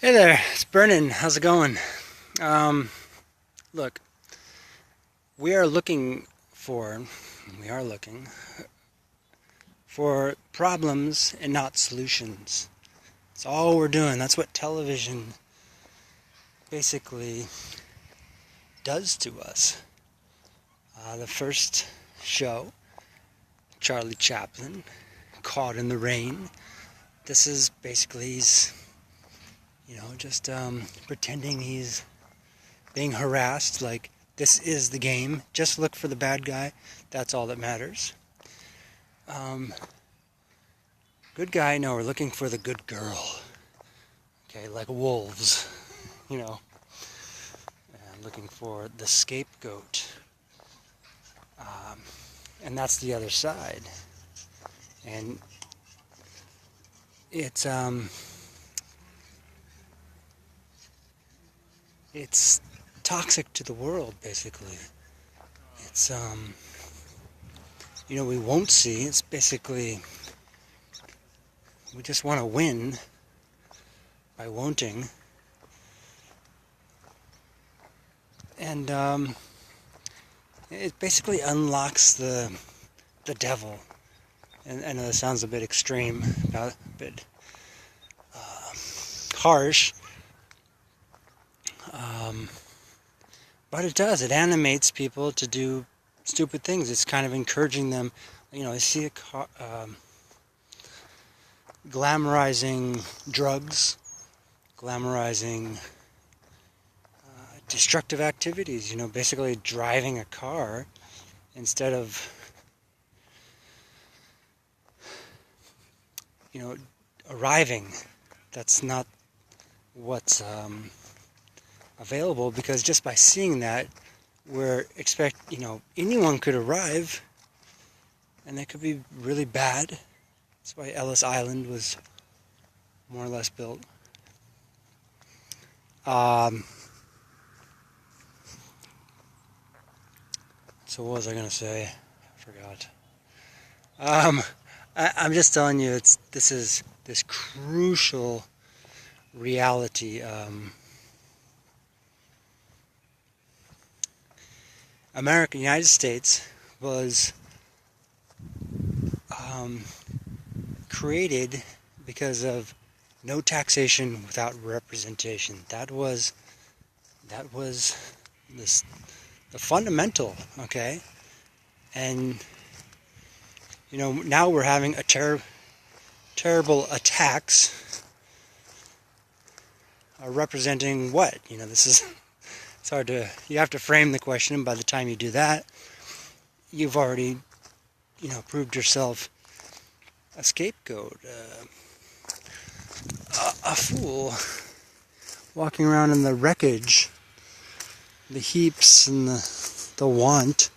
Hey there, it's Brennan. How's it going? Um, Look, we are looking for, we are looking for problems and not solutions. That's all we're doing. That's what television basically does to us. The first show, Charlie Chaplin, Caught in the Rain. This is basically just pretending he's being harassed, like this is the game. Just look for the bad guy. That's all that matters. Good guy, no, we're looking for the good girl. Okay, like wolves, you know. And looking for the scapegoat. And that's the other side. And it's toxic to the world, basically. It's we won't see. It's basically we just want to win by wanting, and it basically unlocks the devil. And I know that sounds a bit extreme, a bit harsh. But it does. It animates people to do stupid things. It's kind of encouraging them. I see it glamorizing drugs, glamorizing destructive activities. Basically driving a car instead of, arriving. That's not what's available, because just by seeing that, anyone could arrive, and that could be really bad. That's why Ellis Island was more or less built. So what was I gonna say? I forgot. I'm just telling you, this is this crucial reality. United States was created because of no taxation without representation. That was the fundamental, okay? And now we're having a terrible attacks representing what? This is, it's hard to, you have to frame the question, and by the time you do that, you've already, proved yourself a scapegoat, a fool, walking around in the wreckage, the heaps and the want.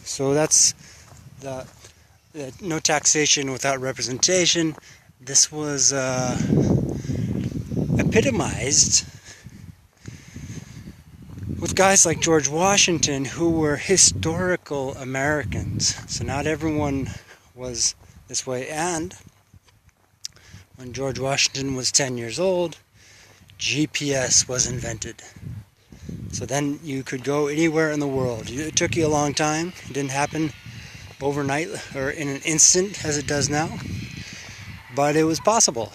So that's the no taxation without representation. This was epitomized with guys like George Washington, who were historical Americans. So not everyone was this way. And when George Washington was 10 years old, GPS was invented. So then you could go anywhere in the world. It took you a long time. It didn't happen overnight or in an instant as it does now. But it was possible.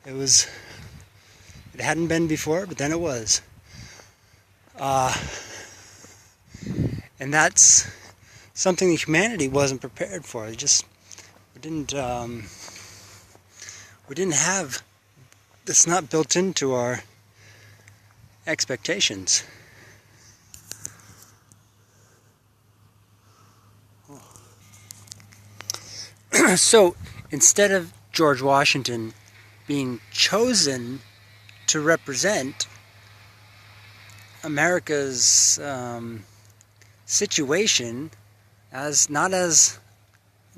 It hadn't been before, but then it was. And that's something that humanity wasn't prepared for. We didn't have, it's not built into our expectations. So instead of George Washington being chosen to represent America's situation, not as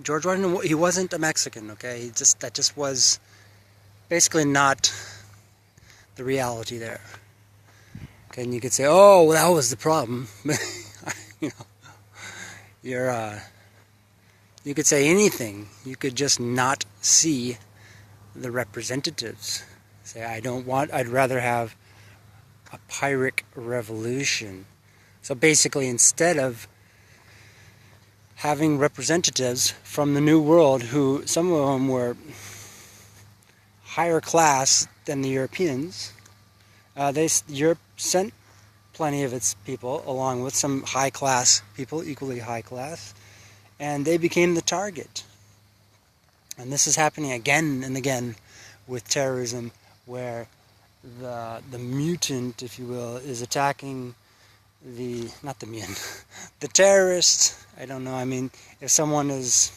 George Washington, he wasn't a Mexican, okay? That just was basically not the reality there. Okay, and you could say, oh, well, that was the problem. You could say anything. You could just not see the representatives. Say, I'd rather have a Pyrrhic revolution. So basically, instead of having representatives from the New World, who some of them were higher class than the Europeans, Europe sent plenty of its people, along with some high class people, equally high class, and they became the target. And this is happening again and again with terrorism, where the mutant, if you will, is attacking the terrorist. I don't know. I mean, if someone has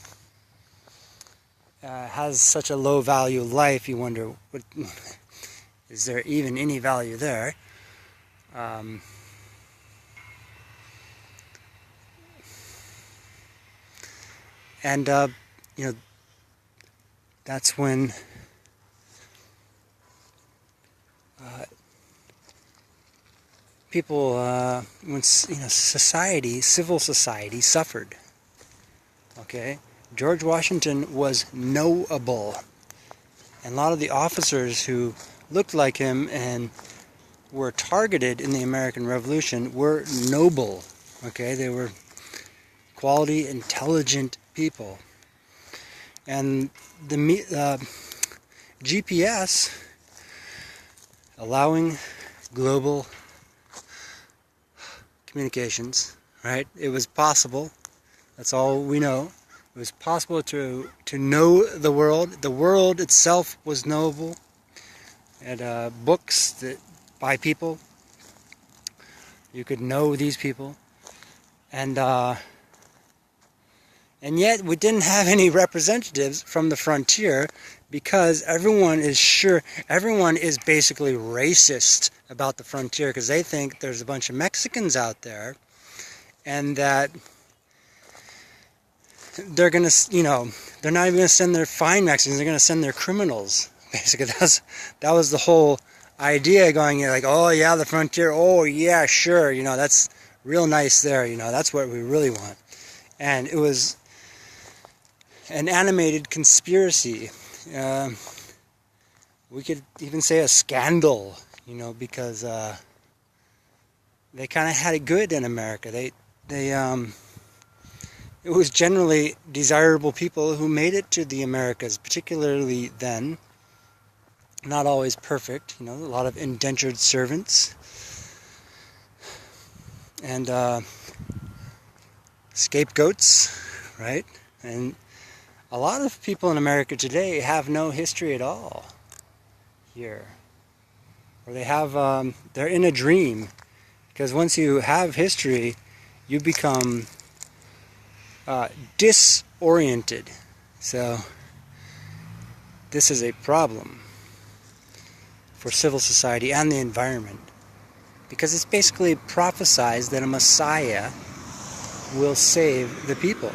such a low value life, you wonder, is there even any value there? And that's when people, when civil society suffered. Okay, George Washington was knowable, and a lot of the officers who looked like him and were targeted in the American Revolution were noble. Okay, they were quality, intelligent people. And the GPS allowing global communications, right? It was possible. That's all we know. It was possible to know the world. The world itself was knowable. And books that by people, you could know these people. And yet we didn't have any representatives from the frontier, because everyone is basically racist about the frontier, because they think there's a bunch of Mexicans out there, and that they're going to, they're not even going to send their fine Mexicans, they're going to send their criminals. Basically, that was the whole idea going, like, oh yeah, the frontier, oh yeah, sure, that's real nice there, that's what we really want. And it was an animated conspiracy. We could even say a scandal, because they kind of had it good in America. It was generally desirable people who made it to the Americas, particularly then. Not always perfect, a lot of indentured servants and scapegoats, right? And a lot of people in America today have no history at all here. Or they have, they're in a dream. Because once you have history, you become disoriented. So this is a problem for civil society and the environment. Because it's basically prophesized that a Messiah will save the people.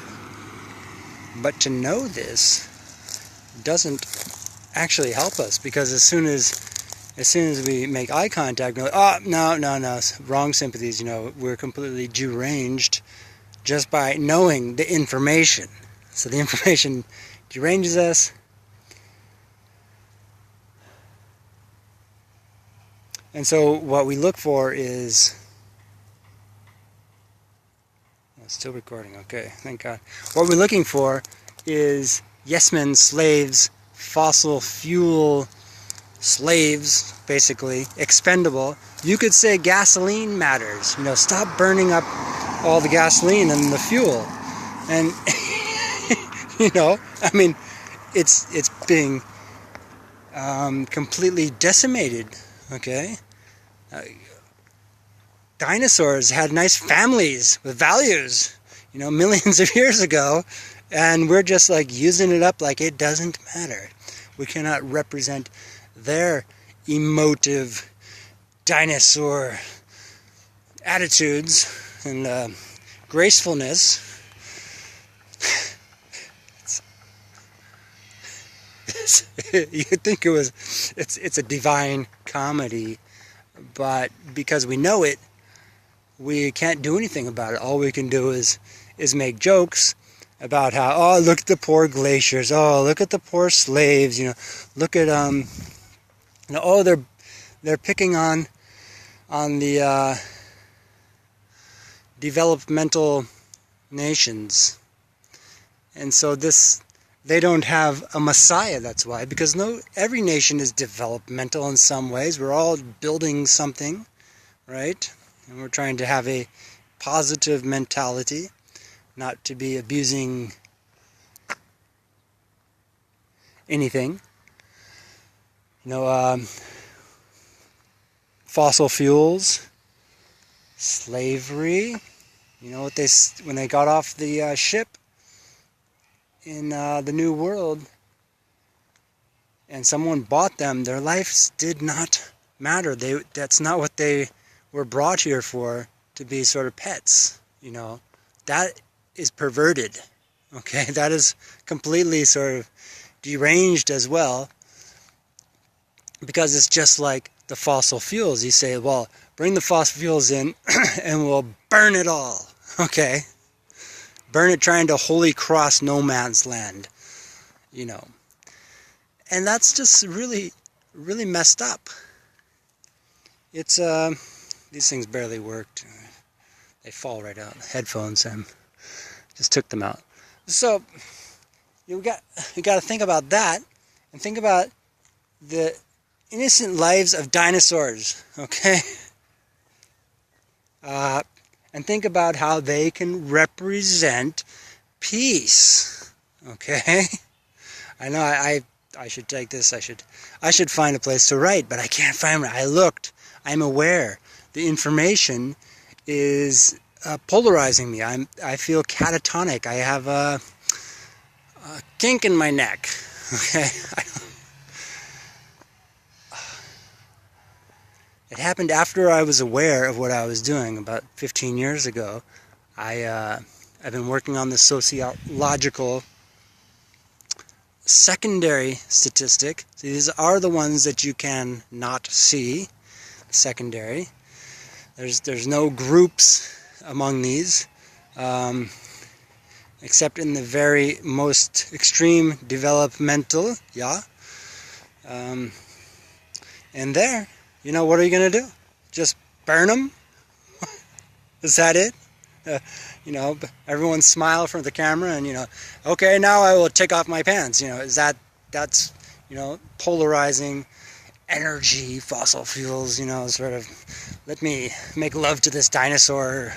But to know this doesn't actually help us, because as soon as we make eye contact, we're like, oh, no, wrong sympathies, we're completely deranged just by knowing the information. So the information deranges us. And so what we look for is... It's still recording, okay, thank God. What we're looking for is yes men, slaves, fossil fuel slaves, basically, expendable. You could say gasoline matters. Stop burning up all the gasoline and the fuel. And, it's being completely decimated, okay? Dinosaurs had nice families with values, millions of years ago, and we're just like using it up like it doesn't matter. We cannot represent their emotive dinosaur attitudes and gracefulness. You'd think it's a divine comedy, but because we know it, we can't do anything about it. All we can do is make jokes, about how, oh, look at the poor glaciers, oh, look at the poor slaves, look at oh, they're picking on the developmental nations, and so they don't have a messiah. That's why, because every nation is developmental in some ways. We're all building something, right? And we're trying to have a positive mentality, not to be abusing anything. Fossil fuels, slavery. When they got off the ship in the New World, and someone bought them, their lives did not matter. That's not what they were brought here for, to be sort of pets. That is perverted. Okay, that is completely sort of deranged as well, because it's just like the fossil fuels. You say, well, bring the fossil fuels in and we'll burn it all. Okay, burn it, trying to holy cross no man's land, and that's just really, really messed up. It's these things barely worked. They fall right out. Headphones, just took them out. So you got to think about that, and think about the innocent lives of dinosaurs. Okay, and think about how they can represent peace. Okay, I know I should take this. I should find a place to write, but I can't find it. I looked. I'm aware the information is polarizing me. I feel catatonic. I have a kink in my neck. Okay. It happened after I was aware of what I was doing about 15 years ago. I've been working on the sociological secondary statistic. So these are the ones that you can not see. Secondary. There's no groups among these, except in the very most extreme developmental. Yeah. And there. What are you going to do? Just burn them? Is that it? Everyone smile from the camera and, okay, now I will take off my pants. That's polarizing energy, fossil fuels, sort of, let me make love to this dinosaur.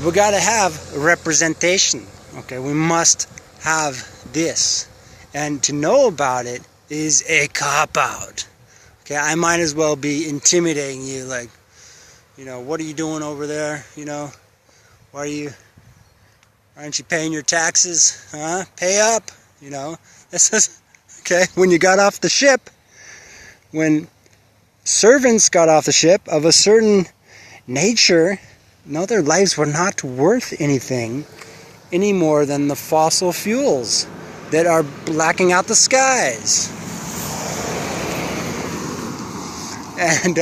We got to have representation. Okay, we must have this, and to know about it is a cop-out. Okay, I might as well be intimidating you, like, what are you doing over there? Why aren't you paying your taxes? Huh? Pay up. This is okay. When you got off the ship, when servants got off the ship of a certain nature, their lives were not worth anything any more than the fossil fuels that are blacking out the skies. And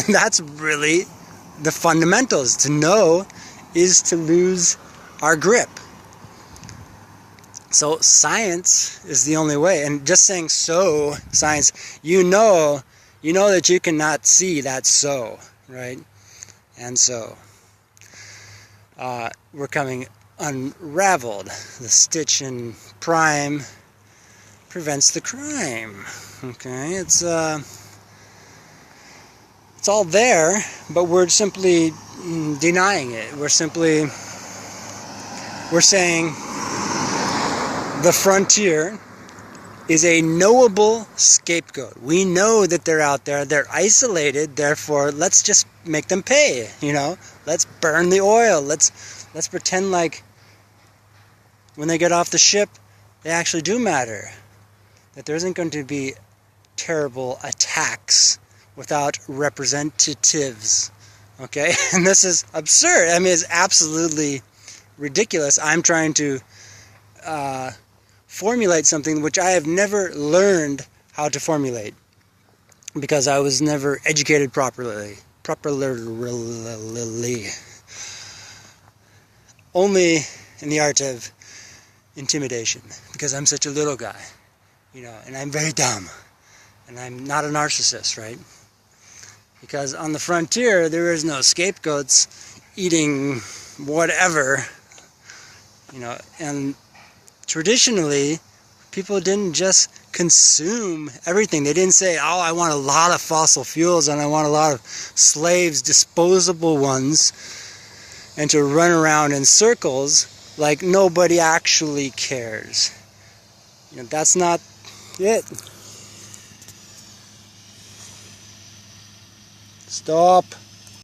that's really the fundamentals. To know is to lose our grip. So science is the only way. And just saying so, science, you know that you cannot see that so, right? And so we're coming unraveled. The stitch in prime prevents the crime. Okay, it's all there, but we're simply denying it. We're saying the frontier is a knowable scapegoat. We know that they're out there, they're isolated, therefore let's just make them pay, Let's burn the oil. Let's pretend like when they get off the ship, they actually do matter. That there isn't going to be terrible attacks without representatives. Okay? And this is absurd. I mean, it's absolutely ridiculous. I'm trying to formulate something which I have never learned how to formulate, because I was never educated properly. properly. Only in the art of intimidation, because I'm such a little guy, and I'm very dumb, and I'm not a narcissist, right? Because on the frontier, there is no scapegoats eating whatever, and traditionally, people didn't just consume everything. They didn't say, oh, I want a lot of fossil fuels and I want a lot of slaves, disposable ones, and to run around in circles like nobody actually cares. That's not it. Stop.